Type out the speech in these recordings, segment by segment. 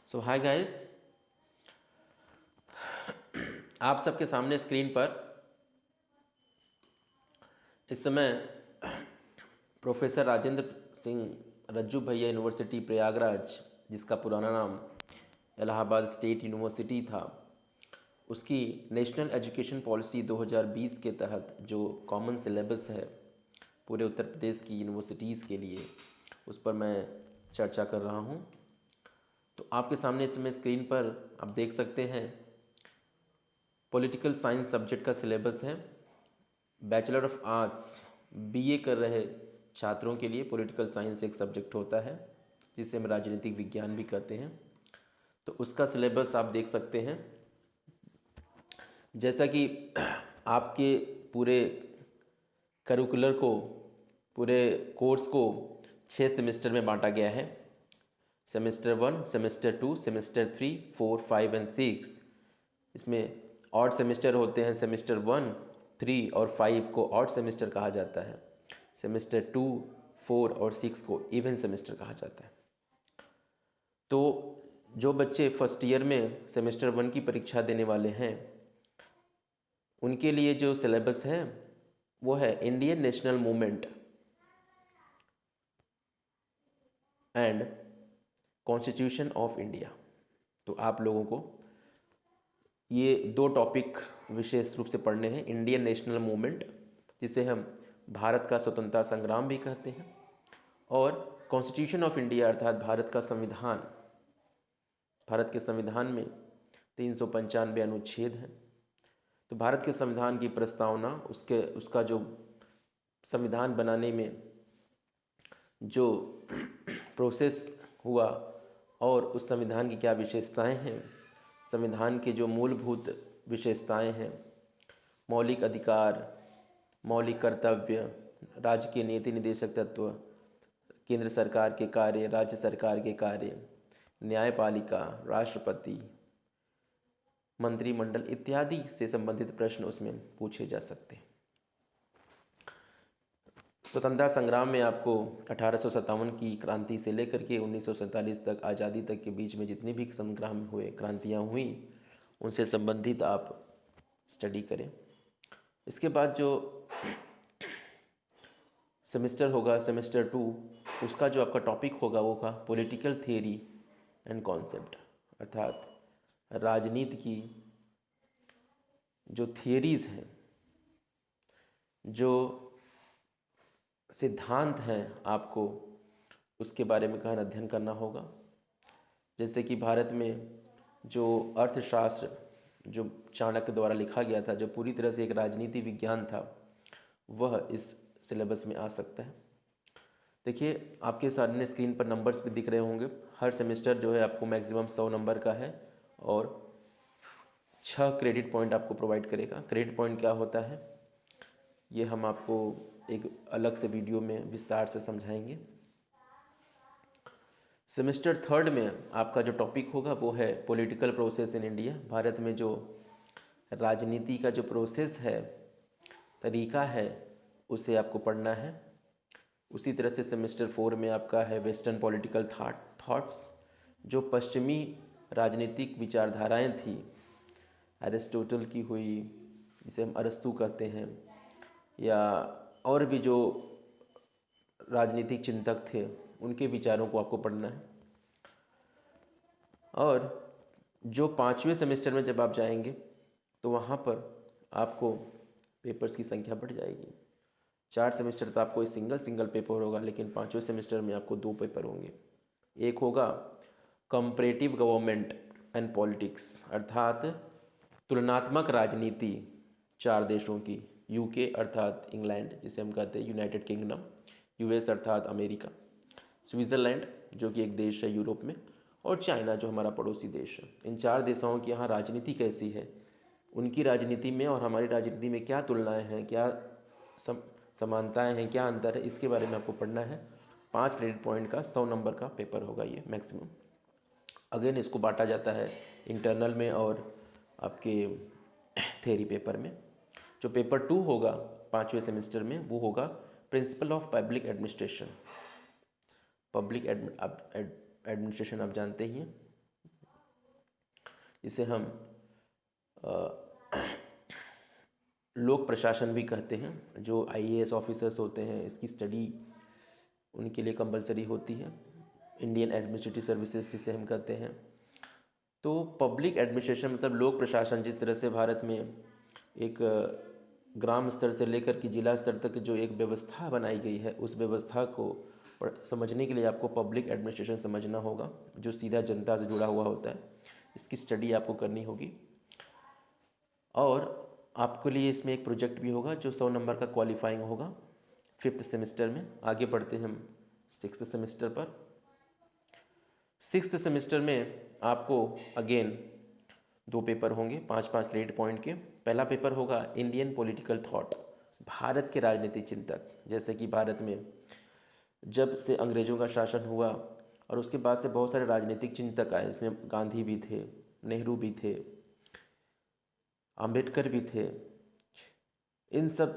सो hi guys, आप सबके सामने स्क्रीन पर इस समय प्रोफेसर राजेंद्र सिंह रज्जू भैया यूनिवर्सिटी प्रयागराज, जिसका पुराना नाम इलाहाबाद स्टेट यूनिवर्सिटी था, उसकी नेशनल एजुकेशन पॉलिसी 2020 के तहत जो कॉमन सिलेबस है पूरे उत्तर प्रदेश की यूनिवर्सिटीज़ के लिए, उस पर मैं चर्चा कर रहा हूँ। तो आपके सामने इस समय स्क्रीन पर आप देख सकते हैं पॉलिटिकल साइंस सब्जेक्ट का सिलेबस है। बैचलर ऑफ आर्ट्स बीए कर रहे छात्रों के लिए पॉलिटिकल साइंस एक सब्जेक्ट होता है, जिसे हम राजनीतिक विज्ञान भी कहते हैं। तो उसका सिलेबस आप देख सकते हैं। जैसा कि आपके पूरे करिकुलर को, पूरे कोर्स को 6 सेमेस्टर में बांटा गया है। Semester 1, semester 2, semester 3, 4, 5 and 6। इसमें ऑड सेमेस्टर होते हैं। सेमेस्टर 1, 3 और 5 को ऑड सेमेस्टर कहा जाता है। सेमेस्टर 2, 4 और 6 को इवन सेमेस्टर कहा जाता है। तो जो बच्चे फर्स्ट ईयर में सेमेस्टर 1 की परीक्षा देने वाले हैं, उनके लिए जो सिलेबस है वो है Indian national movement and constitution of India. तो आप लोगों को ये 2 टॉपिक विशेष रूप से पढ़ने हैं। इंडियन नेशनल मूवमेंट, जिसे हम भारत का स्वतंत्रता संग्राम भी कहते हैं, और कॉन्स्टिट्यूशन ऑफ इंडिया अर्थात भारत का संविधान। भारत के संविधान में 395 अनुच्छेद हैं। तो भारत के संविधान की प्रस्तावना, उसका जो संविधान बनाने में जो प्रोसेस हुआ और उस संविधान की क्या विशेषताएं हैं, संविधान के जो मूलभूत विशेषताएं हैं, मौलिक अधिकार, मौलिक कर्तव्य, राज्य के नीति निदेशक तत्व, केंद्र सरकार के कार्य, राज्य सरकार के कार्य, न्यायपालिका, राष्ट्रपति, मंत्रिमंडल इत्यादि से संबंधित प्रश्न उसमें पूछे जा सकते हैं। स्वतंत्रता संग्राम में आपको 1857 की क्रांति से लेकर के 1947 तक, आज़ादी तक के बीच में जितने भी संग्राम हुए, क्रांतियाँ हुई, उनसे संबंधित आप स्टडी करें। इसके बाद जो सेमेस्टर होगा, सेमेस्टर 2, उसका जो आपका टॉपिक होगा वो होगा पॉलिटिकल थियरी एंड कॉन्सेप्ट, अर्थात राजनीति की जो थियरीज़ हैं, जो सिद्धांत हैं, आपको उसके बारे में गहन अध्ययन करना होगा। जैसे कि भारत में जो अर्थशास्त्र जो चाणक्य द्वारा लिखा गया था, जो पूरी तरह से एक राजनीति विज्ञान था, वह इस सिलेबस में आ सकता है। देखिए, आपके सामने स्क्रीन पर नंबर्स भी दिख रहे होंगे। हर सेमेस्टर जो है आपको मैक्सिमम 100 नंबर का है और 6 क्रेडिट पॉइंट आपको प्रोवाइड करेगा। क्रेडिट पॉइंट क्या होता है, ये हम आपको एक अलग से वीडियो में विस्तार से समझाएंगे। सेमेस्टर 3 में आपका जो टॉपिक होगा वो है political process in India. Bharat में जो राजनीति का जो प्रोसेस है, तरीका है, उसे आपको पढ़ना है। उसी तरह से सेमेस्टर 4 में आपका है वेस्टर्न पॉलिटिकल थॉट्स, जो पश्चिमी राजनीतिक विचारधाराएं थी, एरिस्टोटल की हुई, जिसे हम अरस्तू कहते हैं, या और भी जो राजनीतिक चिंतक थे, उनके विचारों को आपको पढ़ना है। और जो 5वें सेमेस्टर में जब आप जाएंगे तो वहाँ पर आपको पेपर्स की संख्या बढ़ जाएगी। 4 सेमेस्टर तो आपको सिंगल पेपर होगा, लेकिन 5वें सेमेस्टर में आपको 2 पेपर होंगे। एक होगा कंपैरेटिव गवर्नमेंट एंड पॉलिटिक्स, अर्थात तुलनात्मक राजनीति 4 देशों की, यूके अर्थात इंग्लैंड, जिसे हम कहते हैं यूनाइटेड किंगडम, यूएस अर्थात अमेरिका, स्विट्ज़रलैंड जो कि एक देश है यूरोप में, और चाइना जो हमारा पड़ोसी देश है। इन 4 देशों की यहाँ राजनीति कैसी है, उनकी राजनीति में और हमारी राजनीति में क्या तुलनाएं हैं, क्या समानताएं हैं, क्या अंतर है, इसके बारे में आपको पढ़ना है। 5 क्रेडिट पॉइंट का 100 नंबर का पेपर होगा ये मैक्सिमम। अगेन इसको बांटा जाता है इंटरनल में और आपके थ्योरी पेपर में। जो पेपर 2 होगा 5वें सेमेस्टर में, वो होगा principle of public administration. Public administration आप जानते ही हैं, इसे हम लोक प्रशासन भी कहते हैं। जो आईएएस ऑफिसर्स होते हैं, इसकी स्टडी उनके लिए कंपलसरी होती है। इंडियन एडमिनिस्ट्रेटिव सर्विसेज जिसे हम कहते हैं। तो पब्लिक एडमिनिस्ट्रेशन मतलब लोक प्रशासन, जिस तरह से भारत में एक ग्राम स्तर से लेकर के जिला स्तर तक जो एक व्यवस्था बनाई गई है, उस व्यवस्था को समझने के लिए आपको पब्लिक एडमिनिस्ट्रेशन समझना होगा, जो सीधा जनता से जुड़ा हुआ होता है। इसकी स्टडी आपको करनी होगी। और आपके लिए इसमें एक प्रोजेक्ट भी होगा जो 100 नंबर का क्वालिफाइंग होगा 5th सेमेस्टर में। आगे बढ़ते हैं हम 6th सेमेस्टर पर। 6th सेमेस्टर में आपको अगेन 2 पेपर होंगे 5-5 क्रेडिट पॉइंट के। पहला पेपर होगा इंडियन पॉलिटिकल थॉट, भारत के राजनीतिक चिंतक। जैसे कि भारत में जब से अंग्रेज़ों का शासन हुआ और उसके बाद से बहुत सारे राजनीतिक चिंतक आए। इसमें गांधी भी थे, नेहरू भी थे, अंबेडकर भी थे, इन सब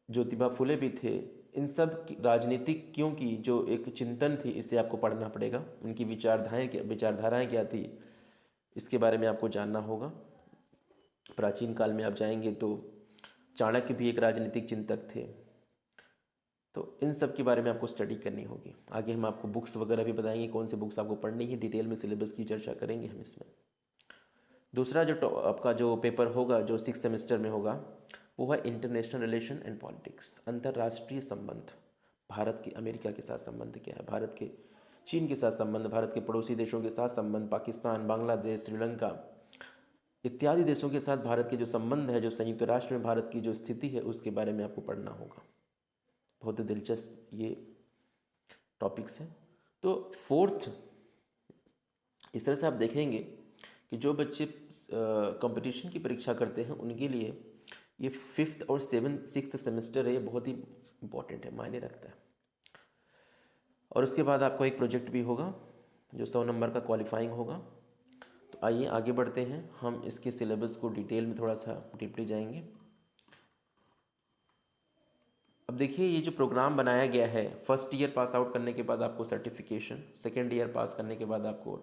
ज्योतिबा फुले भी थे। इन सब राजनीतिज्ञों की जो एक चिंतन थी, इसे आपको पढ़ना पड़ेगा। उनकी विचारधाराएं क्या थी, इसके बारे में आपको जानना होगा। प्राचीन काल में आप जाएंगे तो चाणक्य भी एक राजनीतिक चिंतक थे। तो इन सब के बारे में आपको स्टडी करनी होगी। आगे हम आपको बुक्स वगैरह भी बताएंगे, कौन सी बुक्स आपको पढ़नी है। डिटेल में सिलेबस की चर्चा करेंगे हम इसमें। दूसरा जो आपका जो पेपर होगा जो 6 सेमेस्टर में होगा, वो है इंटरनेशनल रिलेशन एंड पॉलिटिक्स, अंतर्राष्ट्रीय संबंध। भारत के अमेरिका के साथ संबंध क्या है, भारत के चीन के साथ संबंध, भारत के पड़ोसी देशों के साथ संबंध, पाकिस्तान, बांग्लादेश, श्रीलंका इत्यादि देशों के साथ भारत के जो संबंध है, जो संयुक्त राष्ट्र में भारत की जो स्थिति है, उसके बारे में आपको पढ़ना होगा। बहुत दिलचस्प ये टॉपिक्स हैं। तो 4th, इस तरह से आप देखेंगे कि जो बच्चे कंपटीशन की परीक्षा करते हैं, उनके लिए ये 5th और 6th सेमेस्टर है, ये बहुत ही इम्पॉर्टेंट है, मायने रखता है। और उसके बाद आपको एक प्रोजेक्ट भी होगा जो 100 नंबर का क्वालिफाइंग होगा। तो आइए आगे बढ़ते हैं, हम इसके सिलेबस को डिटेल में थोड़ा सा डीपली जाएंगे। अब देखिए, ये जो प्रोग्राम बनाया गया है, फर्स्ट ईयर पास आउट करने के बाद आपको सर्टिफिकेशन, सेकेंड ईयर पास करने के बाद आपको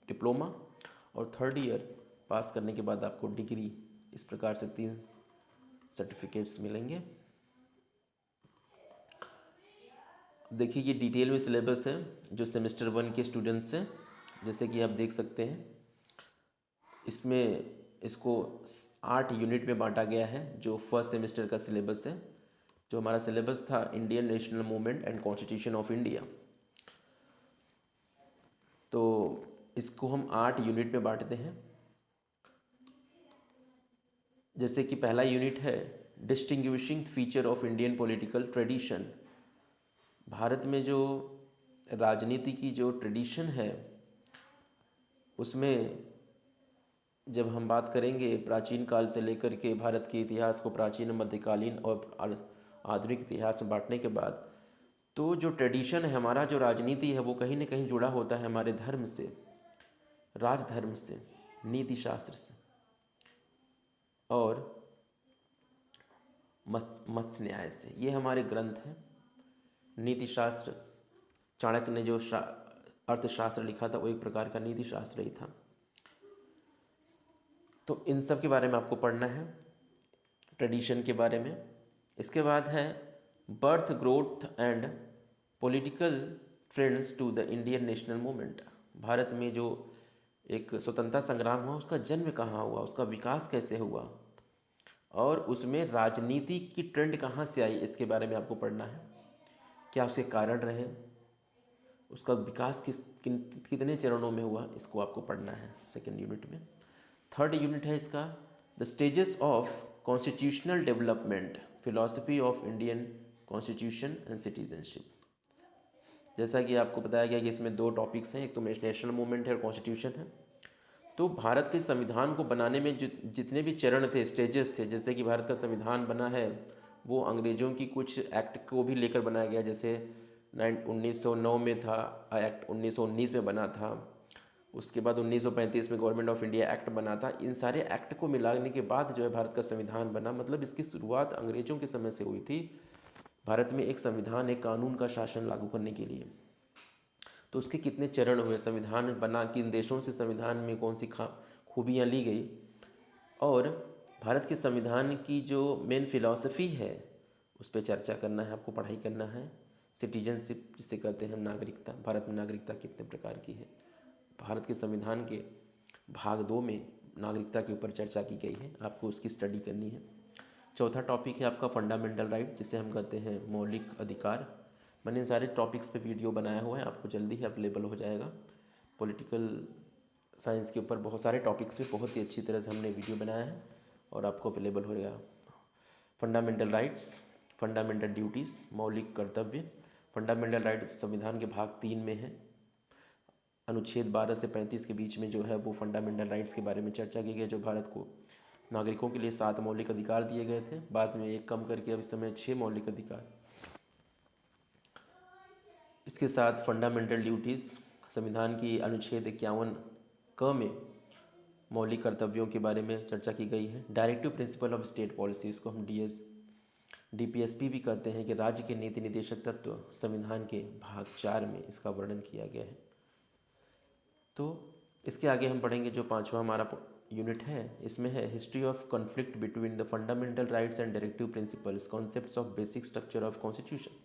डिप्लोमा, और थर्ड ईयर पास करने के बाद आपको डिग्री। इस प्रकार से 3 सर्टिफिकेट्स मिलेंगे। देखिए, ये डिटेल में सिलेबस है जो सेमेस्टर 1 के स्टूडेंट्स हैं। जैसे कि आप देख सकते हैं, इसमें इसको 8 यूनिट में बांटा गया है। जो फर्स्ट सेमेस्टर का सिलेबस है, जो हमारा सिलेबस था Indian national movement and constitution of India, तो इसको हम 8 यूनिट में बांटते हैं। जैसे कि पहला यूनिट है distinguishing feature of Indian political tradition. Bharat में जो राजनीति की जो ट्रेडिशन है, उसमें जब हम बात करेंगे प्राचीन काल से लेकर के भारत के इतिहास को प्राचीन, मध्यकालीन और आधुनिक इतिहास में बांटने के बाद, तो जो ट्रेडिशन है हमारा, जो राजनीति है, वो कहीं ना कहीं जुड़ा होता है हमारे धर्म से, राजधर्म से, नीति शास्त्र से और मत्स्य न्याय से। ये हमारे ग्रंथ हैं। नीति शास्त्र, चाणक्य ने जो अर्थशास्त्र लिखा था, वो एक प्रकार का नीति शास्त्र ही था। तो इन सब के बारे में आपको पढ़ना है, ट्रेडिशन के बारे में। इसके बाद है birth, growth and political trends to the Indian national movement. Bharat में जो एक स्वतंत्रता संग्राम हुआ, उसका जन्म कहाँ हुआ, उसका विकास कैसे हुआ, और उसमें राजनीति की ट्रेंड कहाँ से आई, इसके बारे में आपको पढ़ना है। क्या उसके कारण रहे, उसका विकास कितने चरणों में हुआ, इसको आपको पढ़ना है सेकेंड यूनिट में। थर्ड यूनिट है इसका the stages of constitutional development, philosophy of Indian constitution and citizenship. जैसा कि आपको बताया गया कि इसमें 2 टॉपिक्स हैं, एक तो नेशनल मूवमेंट है और कॉन्स्टिट्यूशन है। तो भारत के संविधान को बनाने में जितने भी चरण थे, स्टेजेस थे, जैसे कि भारत का संविधान बना है, वो अंग्रेज़ों की कुछ एक्ट को भी लेकर बनाया गया। जैसे 1909 में था एक्ट, 1919 में बना था, उसके बाद 1935 में गवर्नमेंट ऑफ इंडिया एक्ट बना था। इन सारे एक्ट को मिलाने के बाद जो है भारत का संविधान बना। मतलब इसकी शुरुआत अंग्रेज़ों के समय से हुई थी, भारत में एक संविधान, एक कानून का शासन लागू करने के लिए। तो उसके कितने चरण हुए, संविधान बना किन देशों से, संविधान में खूबियाँ ली गई और भारत के संविधान की जो मेन फिलॉसफी है उस पर चर्चा करना है, आपको पढ़ाई करना है। सिटीजनशिप जिसे कहते हैं नागरिकता, भारत में नागरिकता कितने प्रकार की है, भारत के संविधान के भाग 2 में नागरिकता के ऊपर चर्चा की गई है, आपको उसकी स्टडी करनी है। चौथा टॉपिक है आपका फंडामेंटल राइट, जिसे हम कहते हैं मौलिक अधिकार। मैंने इन सारे टॉपिक्स पे वीडियो बनाया हुआ है, आपको जल्दी ही अवेलेबल हो जाएगा। पॉलिटिकल साइंस के ऊपर बहुत सारे टॉपिक्स पे बहुत ही अच्छी तरह से हमने वीडियो बनाया है और आपको अवेलेबल हो जाएगा। फंडामेंटल राइट्स, फंडामेंटल ड्यूटीज़, मौलिक कर्तव्य। फंडामेंटल राइट संविधान के भाग 3 में है। अनुच्छेद 12 से 35 के बीच में जो है वो फंडामेंटल राइट्स के बारे में चर्चा की गई, जो भारत को नागरिकों के लिए 7 मौलिक अधिकार दिए गए थे, बाद में एक कम करके अब इस समय 6 मौलिक अधिकार। इसके साथ फंडामेंटल ड्यूटीज़, संविधान की अनुच्छेद 51 क में मौलिक कर्तव्यों के बारे में चर्चा की गई है। Directive principle of state policy, इसको हम DPSP भी कहते हैं, कि राज्य के नीति निर्देशक तत्व संविधान के भाग 4 में इसका वर्णन किया गया है। तो इसके आगे हम पढ़ेंगे जो 5वां हमारा यूनिट है, इसमें है history of conflict between the fundamental rights and directive principles, concepts of basic structure of constitution.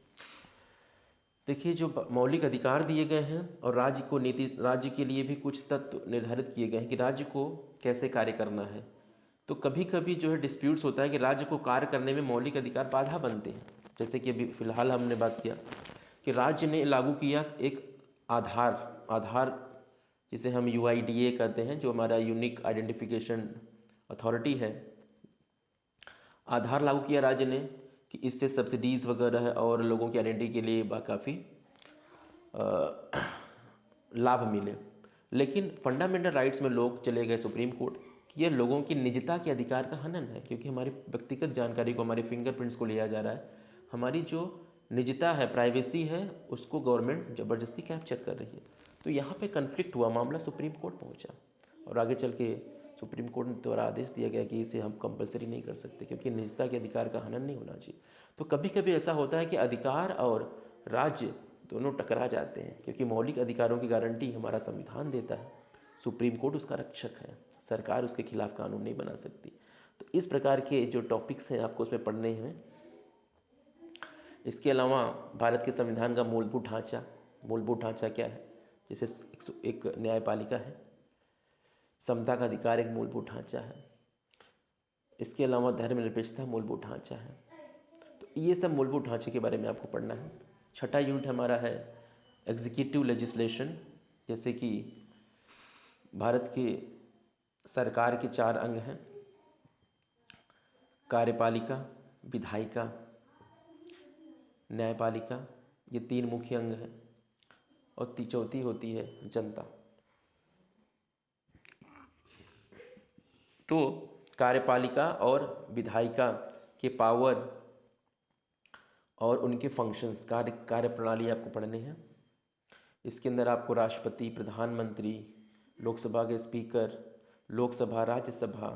देखिए, जो मौलिक अधिकार दिए गए हैं और राज्य के लिए भी कुछ तत्व निर्धारित किए गए हैं कि राज्य को कैसे कार्य करना है। तो कभी कभी जो है डिस्प्यूट्स होता है कि राज्य को कार्य करने में मौलिक अधिकार बाधा बनते हैं। जैसे कि अभी फ़िलहाल हमने बात किया कि राज्य ने लागू किया एक आधार जिसे हम UIDA कहते हैं, जो हमारा यूनिक आइडेंटिफिकेशन अथॉरिटी है। आधार लागू किया राज्य ने कि इससे सब्सिडीज़ वगैरह और लोगों की आइडेंटिटी के लिए काफ़ी लाभ मिले। लेकिन फंडामेंटल राइट्स में लोग चले गए सुप्रीम कोर्ट कि यह लोगों की निजता के अधिकार का हनन है, क्योंकि हमारी व्यक्तिगत जानकारी को, हमारे फिंगरप्रिंट्स को लिया जा रहा है। हमारी जो निजता है, प्राइवेसी है, उसको गवर्नमेंट ज़बरदस्ती कैप्चर कर रही है। तो यहाँ पे कन्फ्लिक्ट हुआ, मामला सुप्रीम कोर्ट पहुँचा और आगे चल के सुप्रीम कोर्ट द्वारा आदेश दिया गया कि इसे हम कंपलसरी नहीं कर सकते, क्योंकि निजता के अधिकार का हनन नहीं होना चाहिए। तो कभी कभी ऐसा होता है कि अधिकार और राज्य दोनों टकरा जाते हैं, क्योंकि मौलिक अधिकारों की गारंटी हमारा संविधान देता है, सुप्रीम कोर्ट उसका रक्षक है, सरकार उसके खिलाफ कानून नहीं बना सकती। तो इस प्रकार के जो टॉपिक्स हैं आपको उसमें पढ़ने हैं। इसके अलावा भारत के संविधान का मूलभूत ढांचा क्या है, जैसे एक न्यायपालिका है, समता का अधिकार एक मूलभूत ढांचा है। इसके अलावा धर्मनिरपेक्षता मूलभूत ढांचा है। तो ये सब मूलभूत ढांचे के बारे में आपको पढ़ना है। छठा यूनिट हमारा है एग्जीक्यूटिव लेजिस्लेशन, जैसे कि भारत के सरकार के 4 अंग हैं, कार्यपालिका, विधायिका, न्यायपालिका, ये 3 मुख्य अंग हैं और चौथी होती है जनता। तो कार्यपालिका और विधायिका के पावर और उनके फंक्शंस, कार्यप्रणाली आपको पढ़ने हैं। इसके अंदर आपको राष्ट्रपति, प्रधानमंत्री, लोकसभा के स्पीकर, लोकसभा, राज्यसभा,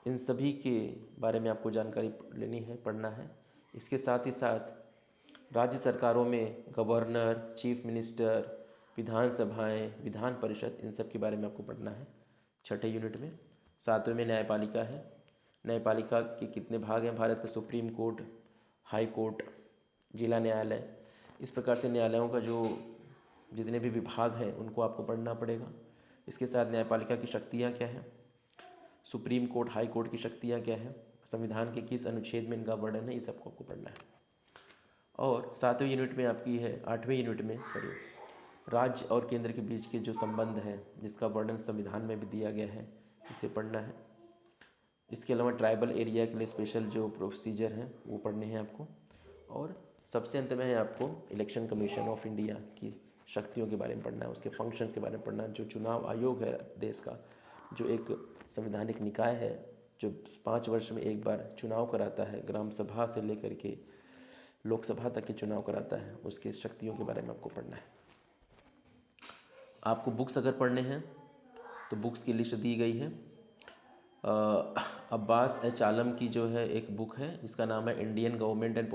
इन सभी के बारे में आपको जानकारी लेनी है, पढ़ना है। इसके साथ ही साथ राज्य सरकारों में governor, chief minister, विधानसभाएं, Vidhan Parishad, इन सब के बारे में आपको पढ़ना है छठे यूनिट में। 7वें में न्यायपालिका है। न्यायपालिका के कितने भाग हैं भारत में? सुप्रीम कोर्ट, हाई कोर्ट, जिला न्यायालय। इस प्रकार से न्यायालयों का जो जितने भी विभाग हैं उनको आपको पढ़ना पड़ेगा। इसके साथ न्यायपालिका की शक्तियाँ क्या हैं, सुप्रीम कोर्ट, हाई कोर्ट की शक्तियाँ क्या हैं, संविधान के किस अनुच्छेद में इनका वर्णन है, ये सबको आपको पढ़ना है। और 7वें यूनिट में आपकी है, 8वें यूनिट में पढ़िए, राज्य और केंद्र के बीच के जो संबंध हैं जिसका वर्णन संविधान में भी दिया गया है, इसे पढ़ना है। इसके अलावा ट्राइबल एरिया के लिए स्पेशल जो प्रोसीजर हैं वो पढ़ने हैं आपको। और सबसे अंत में है आपको इलेक्शन कमीशन ऑफ इंडिया की शक्तियों के बारे में पढ़ना है, उसके फंक्शन के बारे में पढ़ना है। जो चुनाव आयोग है देश का, जो एक संवैधानिक निकाय है जो 5 वर्ष में एक बार चुनाव कराता है, ग्राम सभा से लेकर के लोकसभा तक के चुनाव कराता है, उसके शक्तियों के बारे में आपको पढ़ना है। आपको बुक्स अगर पढ़ने हैं तो बुक्स की लिस्ट दी गई है। अब्बास एच आलम की जो है एक बुक है जिसका नाम है इंडियन गवर्नमेंट एंड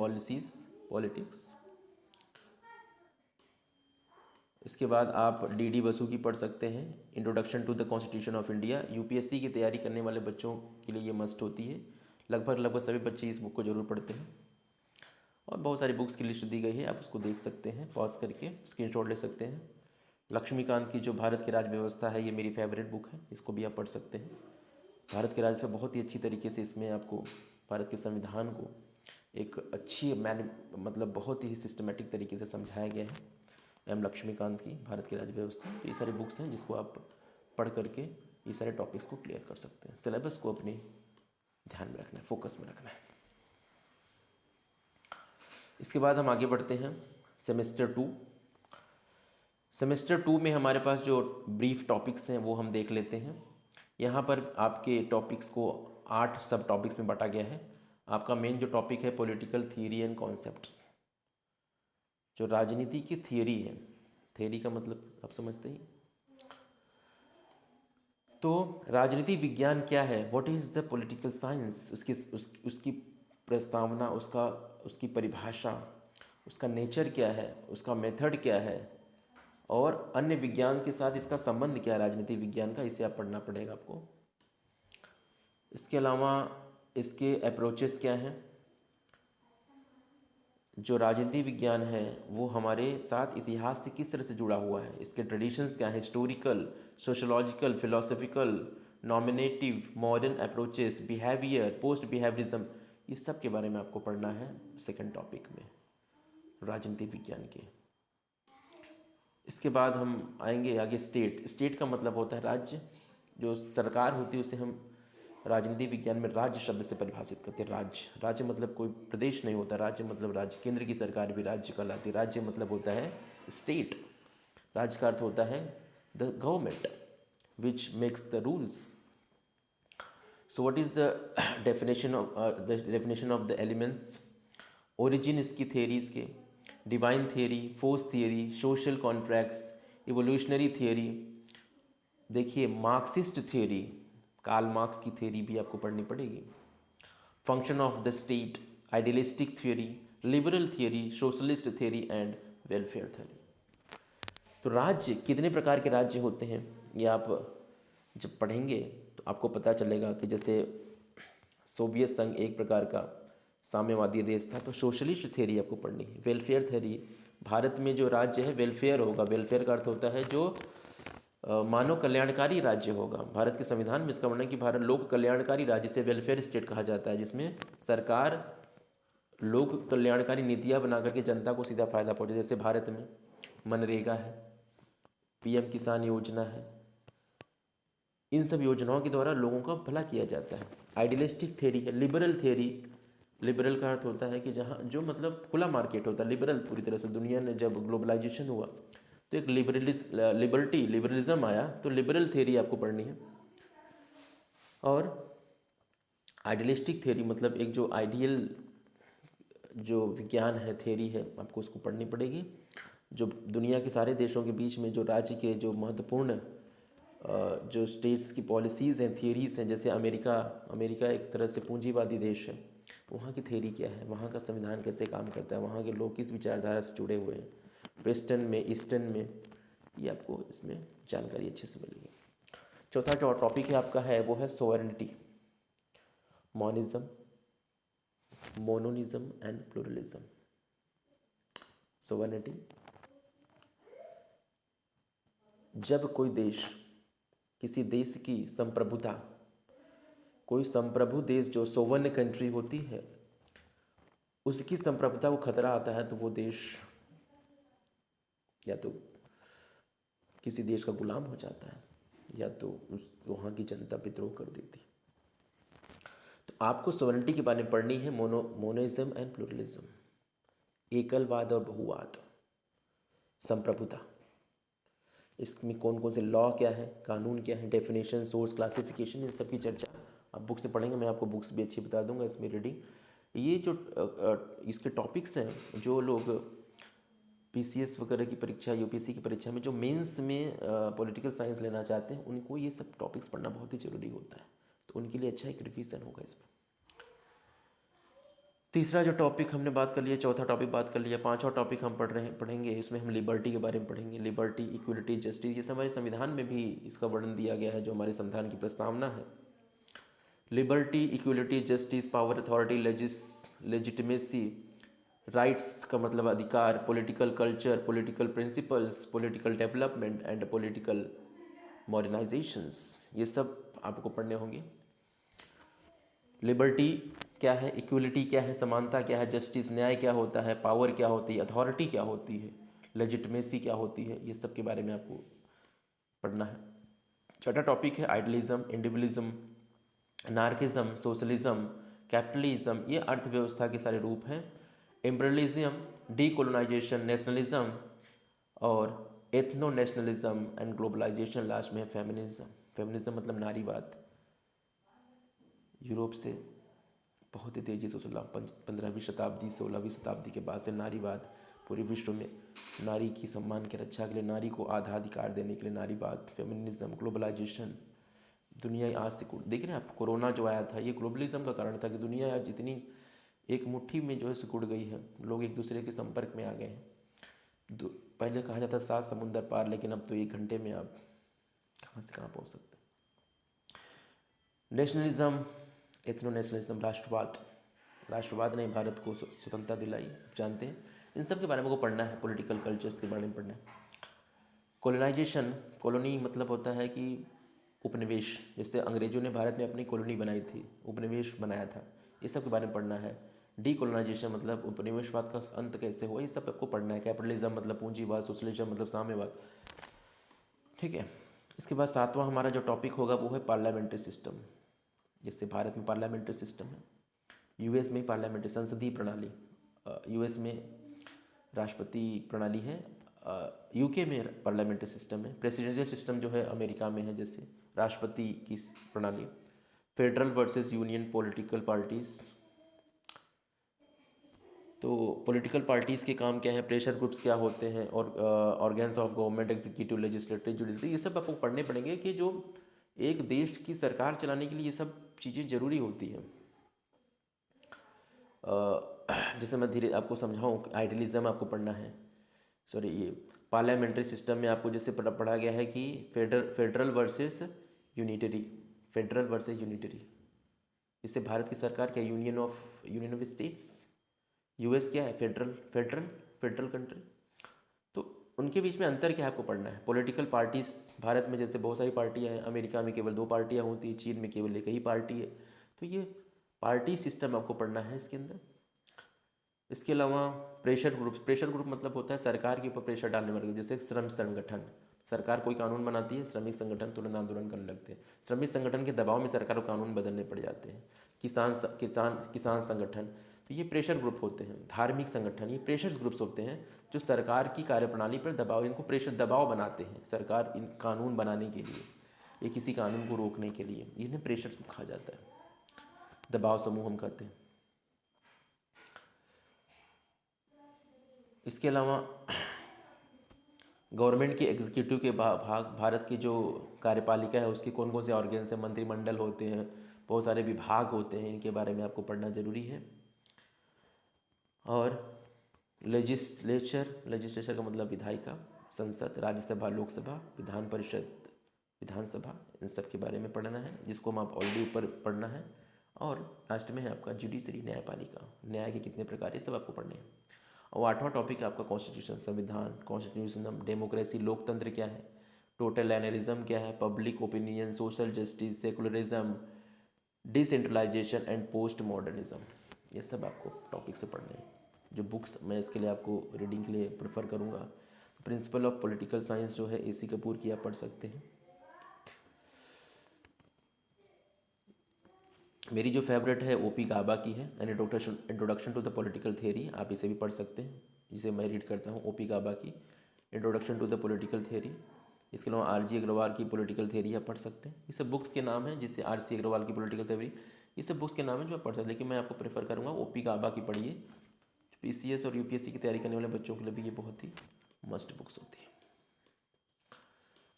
पॉलिटिक्स। इसके बाद आप डी बसु की पढ़ सकते हैं, introduction to the constitution of India. UPSC की तैयारी करने वाले बच्चों के लिए ये मस्ट होती है, लगभग सभी बच्चे इस बुक को ज़रूर पढ़ते हैं। और बहुत सारी बुक्स की लिस्ट दी गई है, आप उसको देख सकते हैं, पॉज करके स्क्रीनशॉट ले सकते हैं। लक्ष्मीकांत की जो भारत की राज्य व्यवस्था है, ये मेरी फेवरेट बुक है, इसको भी आप पढ़ सकते हैं। भारत के राज्य बहुत ही अच्छी तरीके से इसमें आपको भारत के संविधान को एक अच्छी मतलब बहुत ही सिस्टमेटिक तरीके से समझाया गया है। एम लक्ष्मीकांत की भारत की राज्य व्यवस्था, ये सारी बुक्स हैं जिसको आप पढ़ करके ये सारे टॉपिक्स को क्लियर कर सकते हैं। सिलेबस को अपने ध्यान में रखना है, फोकस में रखना है। इसके बाद हम आगे बढ़ते हैं सेमेस्टर 2। सेमेस्टर 2 में हमारे पास जो ब्रीफ टॉपिक्स हैं वो हम देख लेते हैं। यहाँ पर आपके टॉपिक्स को 8 सब टॉपिक्स में बांटा गया है। आपका मेन जो टॉपिक है पॉलिटिकल थियरी एंड कॉन्सेप्ट्स, जो राजनीति की थियरी है, थियरी का मतलब आप समझते ही। तो राजनीति विज्ञान क्या है, what is the political science, उसकी प्रस्तावना, उसकी परिभाषा, उसका नेचर क्या है, उसका मेथड क्या है, और अन्य विज्ञान के साथ इसका संबंध क्या है राजनीति विज्ञान का, इसे आप पढ़ना पड़ेगा आपको। इसके अलावा इसके अप्रोचेस क्या हैं। जो राजनीति विज्ञान है वो हमारे साथ इतिहास से किस तरह से जुड़ा हुआ है, इसके ट्रेडिशंस क्या है, historical, sociological, philosophical, nominative, modern approaches, behaviour, post behaviourism, इस सब के बारे में आपको पढ़ना है सेकंड टॉपिक में राजनीति विज्ञान के। इसके बाद हम आएंगे आगे स्टेट। स्टेट का मतलब होता है राज्य, जो सरकार होती है उसे हम राजनीति विज्ञान में राज्य शब्द से परिभाषित करते हैं। राज्य मतलब कोई प्रदेश नहीं होता, राज्य मतलब राज्य, केंद्र की सरकार भी राज्य कहलाती है। राज्य मतलब होता है स्टेट। राज्य का अर्थ होता है the government which makes the rules. So what is the definition of the elements. Origin इसकी थेरीज के, divine theory, force theory, social contracts, evolutionary theory. देखिए मार्क्सिस्ट थियरी, कार्ल मार्क्स की थियरी भी आपको पढ़नी पड़ेगी। Function of the state, idealistic theory, liberal theory, socialist theory and welfare theory. तो राज्य, कितने प्रकार के राज्य होते हैं ये आप जब पढ़ेंगे तो आपको पता चलेगा कि जैसे सोवियत संघ एक प्रकार का साम्यवादी देश था, तो सोशलिस्ट थियरी आपको पढ़नी है। वेलफेयर थियरी, भारत में जो राज्य है वेलफेयर होगा। वेलफेयर का अर्थ होता है जो मानव कल्याणकारी राज्य होगा। भारत के संविधान में इसका वर्णन है कि भारत लोक कल्याणकारी राज्य से वेलफेयर स्टेट कहा जाता है, जिसमें सरकार लोक कल्याणकारी नीतियाँ बना करके जनता को सीधा फायदा पहुँचे। जैसे भारत में मनरेगा है, पीएम किसान योजना है, इन सब योजनाओं के द्वारा लोगों का भला किया जाता है। आइडियलिस्टिक थियरी है। लिबरल थियरी, लिबरल का अर्थ होता है कि जहाँ जो मतलब खुला मार्केट होता है, लिबरल पूरी तरह से। दुनिया ने जब ग्लोबलाइजेशन हुआ तो एक लिबरलिज्म आया, तो लिबरल थियरी आपको पढ़नी है। और आइडियलिस्टिक थियरी मतलब एक जो आइडियल जो विज्ञान है, थियरी है, आपको उसको पढ़नी पड़ेगी। जो दुनिया के सारे देशों के बीच में जो राज्य के जो महत्वपूर्ण जो स्टेट्स की पॉलिसीज़ हैं, थियरीज़ हैं, जैसे अमेरिका एक तरह से पूंजीवादी देश है, वहाँ की थियरी क्या है, वहाँ का संविधान कैसे काम करता है, वहाँ के लोग किस विचारधारा से जुड़े हुए हैं, वेस्टर्न में, ईस्टर्न में, ये आपको इसमें जानकारी अच्छे से मिलेगी। चौथा जो टॉपिक है आपका है वो है सोवरेनिटी, मॉनिज्म, मोनोनिज्म एंड प्लूरलिज्म। सोवरेनिटी, जब कोई देश, किसी देश की संप्रभुता, कोई संप्रभु देश जो सोवरेन कंट्री होती है, उसकी संप्रभुता को खतरा आता है तो वो देश या तो किसी देश का गुलाम हो जाता है या तो उस वहाँ की जनता विद्रोह कर देती। तो आपको सोवरेनिटी के बारे में पढ़नी है। मोनोइज्म एंड प्लूरलिज्म, एकलवाद और बहुवाद, संप्रभुता, इसमें कौन कौन से लॉ क्या है, कानून क्या है, डेफिनेशन, सोर्स, क्लासिफिकेशन, इन सब की चर्चा आप बुक से पढ़ेंगे। मैं आपको बुक्स भी अच्छी बता दूंगा इसमें रीडिंग। ये जो इसके टॉपिक्स हैं, जो लोग पीसीएस वगैरह की परीक्षा, यूपीएससी की परीक्षा में जो मेंस में पॉलिटिकल साइंस लेना चाहते हैं, उनको ये सब टॉपिक्स पढ़ना बहुत ही ज़रूरी होता है। तो उनके लिए अच्छा एक रिवीजन होगा इसमें। तीसरा जो टॉपिक हमने बात कर लिया, चौथा टॉपिक बात कर लिया, पांचवा टॉपिक हम पढ़ेंगे, इसमें हम लिबर्टी के बारे में पढ़ेंगे। लिबर्टी, इक्वलिटी, जस्टिस, ये सब हमारे संविधान में भी इसका वर्णन दिया गया है, जो हमारे संविधान की प्रस्तावना है। Liberty, equality, justice, power, authority, legitimacy, rights का मतलब अधिकार, political culture, political principles, political development and political modernisations, ये सब आपको पढ़ने होंगे। लिबर्टी क्या है, इक्वलिटी क्या है, समानता क्या है, जस्टिस न्याय क्या होता है, पावर क्या होती है, अथॉरिटी क्या होती है, लेजिटिमेसी क्या होती है, ये सब के बारे में आपको पढ़ना है। छठा टॉपिक है idealism, individualism, anarchism, socialism, capitalism, ये अर्थव्यवस्था के सारे रूप हैं। इम्पीरियलिज्म, डीकोलोनाइजेशन, नेशनलिज्म और ethno nationalism and globalisation, last में है फेमिनिज्म। फेमिनिज्म मतलब नारीवाद। यूरोप से बहुत ही तेज़ी से 15वीं शताब्दी 16वीं शताब्दी के बाद से नारीवाद पूरे विश्व में नारी की सम्मान की रक्षा के लिए, नारी को आधा अधिकार देने के लिए नारीवाद, फेमिनिज्म, ग्लोबलाइजेशन। दुनिया आज से देख रहे हैं आप, कोरोना जो आया था ये ग्लोबलिज्म का कारण था कि दुनिया आज इतनी एक मुट्ठी में जो है सिकुड़ गई है, लोग एक दूसरे के संपर्क में आ गए हैं। पहले कहा जाता 7 समुंदर पार, लेकिन अब तो 1 घंटे में आप कहाँ से कहाँ पहुँच सकते हैं। नेशनलिज्म, एथनो नेशनलिज्म, राष्ट्रवाद ने भारत को स्वतंत्रता दिलाई, जानते हैं। इन सब के बारे में को पढ़ना है, पॉलिटिकल कल्चर्स के बारे में पढ़ना है। कॉलोनाइजेशन, कॉलोनी मतलब होता है कि उपनिवेश, जैसे अंग्रेजों ने भारत में अपनी कॉलोनी बनाई थी, उपनिवेश बनाया था, ये सब के बारे में पढ़ना है। डीकोलोनाइजेशन मतलब उपनिवेशवाद का अंत कैसे हुआ, ये सब आपको पढ़ना है। कैपिटलिज्म मतलब पूंजीवाद, सोशलिज्म मतलब साम्यवाद, ठीक है। इसके बाद 7वां हमारा जो टॉपिक होगा वो है पार्लियामेंट्री सिस्टम। जैसे भारत में पार्लियामेंट्री सिस्टम है, यूएस में पार्लियामेंट्री संसदीय प्रणाली, यूएस में राष्ट्रपति प्रणाली है, यूके में पार्लियामेंट्री सिस्टम है। प्रेसिडेंशियल सिस्टम जो है अमेरिका में है, जैसे राष्ट्रपति की प्रणाली। Federal versus union political parties, तो पॉलिटिकल पार्टीज़ के काम क्या है, प्रेशर ग्रुप्स क्या होते हैं, और organs of government, executive, legislative, judiciary, ये सब आपको पढ़ने पड़ेंगे कि जो एक देश की सरकार चलाने के लिए ये सब चीज़ें ज़रूरी होती हैं। जैसे मैं धीरे आपको समझाऊँ, आइडियलिज्म आपको पढ़ना है, सॉरी ये पार्लियामेंट्री सिस्टम में आपको जैसे पढ़ा गया है कि federal versus unitary, federal versus unitary. इससे भारत की सरकार क्या, यूनियन ऑफ स्टेट्स। यूएस क्या है, फेडरल कंट्री। तो उनके बीच में अंतर क्या है आपको पढ़ना है। पॉलिटिकल पार्टीज, भारत में जैसे बहुत सारी पार्टियां हैं, अमेरिका में केवल 2 पार्टियां होती हैं, चीन में केवल 1 ही पार्टी है। तो ये पार्टी सिस्टम आपको पढ़ना है इसके अंदर। इसके अलावा प्रेशर ग्रुप मतलब होता है सरकार के ऊपर प्रेशर डालने वाले, जैसे श्रम संगठन। सरकार कोई कानून बनाती है, श्रमिक संगठन तुरंत आंदोलन करने लगते हैं, श्रमिक संगठन के दबाव में सरकार को कानून बदलने पड़ जाते हैं। किसान संगठन, तो ये प्रेशर ग्रुप होते हैं। धार्मिक संगठन, ये प्रेशर ग्रुप्स होते हैं जो सरकार की कार्यप्रणाली पर दबाव, इनको दबाव बनाते हैं सरकार इन कानून बनाने के लिए, ये किसी कानून को रोकने के लिए, इन्हें प्रेशर ग्रुप कहा जाता है, दबाव समूह हम कहते हैं। इसके अलावा गवर्नमेंट के एग्जीक्यूटिव के भाग, भारत की जो कार्यपालिका है उसके कौन कौन से ऑर्गन्स हैं, मंत्रिमंडल होते हैं, बहुत सारे विभाग होते हैं, इनके बारे में आपको पढ़ना जरूरी है। और लेजिस्लेचर का मतलब विधायिका, संसद, राज्यसभा, लोकसभा, विधान परिषद, विधानसभा, इन सब के बारे में पढ़ना है, जिसको हम आप ऑलरेडी ऊपर पढ़ना है। और लास्ट में है आपका जुडिशरी, न्यायपालिका, न्याय के कितने प्रकार, ये सब आपको पढ़ने हैं। और 8वां टॉपिक है आपका कॉन्स्टिट्यूशन, संविधान, कॉन्स्टिट्यूशनम, डेमोक्रेसी, लोकतंत्र क्या है, टोटलिटेरियनिज्म क्या है, public opinion, social justice, secularism, decentralisation and post modernism, ये सब आपको टॉपिक से पढ़ने हैं। जो बुक्स मैं इसके लिए आपको रीडिंग के लिए प्रेफर करूँगा, प्रिंसिपल ऑफ पॉलिटिकल साइंस जो है AC कपूर की, आप पढ़ सकते हैं। मेरी जो फेवरेट है OP गाबा की है, an introduction to the political theory, आप इसे भी पढ़ सकते हैं, जिसे मैं रीड करता हूँ, OP गाबा की introduction to the political theory. इसके अलावा RG अग्रवाल की पॉलिटिकल थियरी आप पढ़ सकते हैं। ये सब बुक्स के नाम हैं, जिससे RC अग्रवाल की पॉलिटिकल थियरी, ये सब बुक्स के नाम हैं जो आप पढ़ सकते हैं, लेकिन मैं आपको प्रेफर करूँगा OP गाबा की पढ़िए। PCS और UPSC की तैयारी करने वाले बच्चों के लिए भी ये बहुत ही मस्ट बुक्स होती है।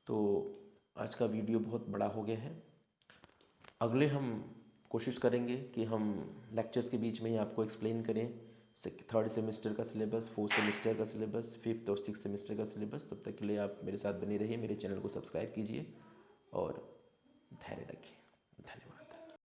तो आज का वीडियो बहुत बड़ा हो गया है। अगले हम कोशिश करेंगे कि हम लेक्चर्स के बीच में ही आपको एक्सप्लेन करें थर्ड सेमेस्टर का सिलेबस, फोर्थ सेमेस्टर का सिलेबस, फिफ्थ और सिक्स सेमेस्टर का सिलेबस। तब तक के लिए आप मेरे साथ बने रहिए, मेरे चैनल को सब्सक्राइब कीजिए और धैर्य रखिए।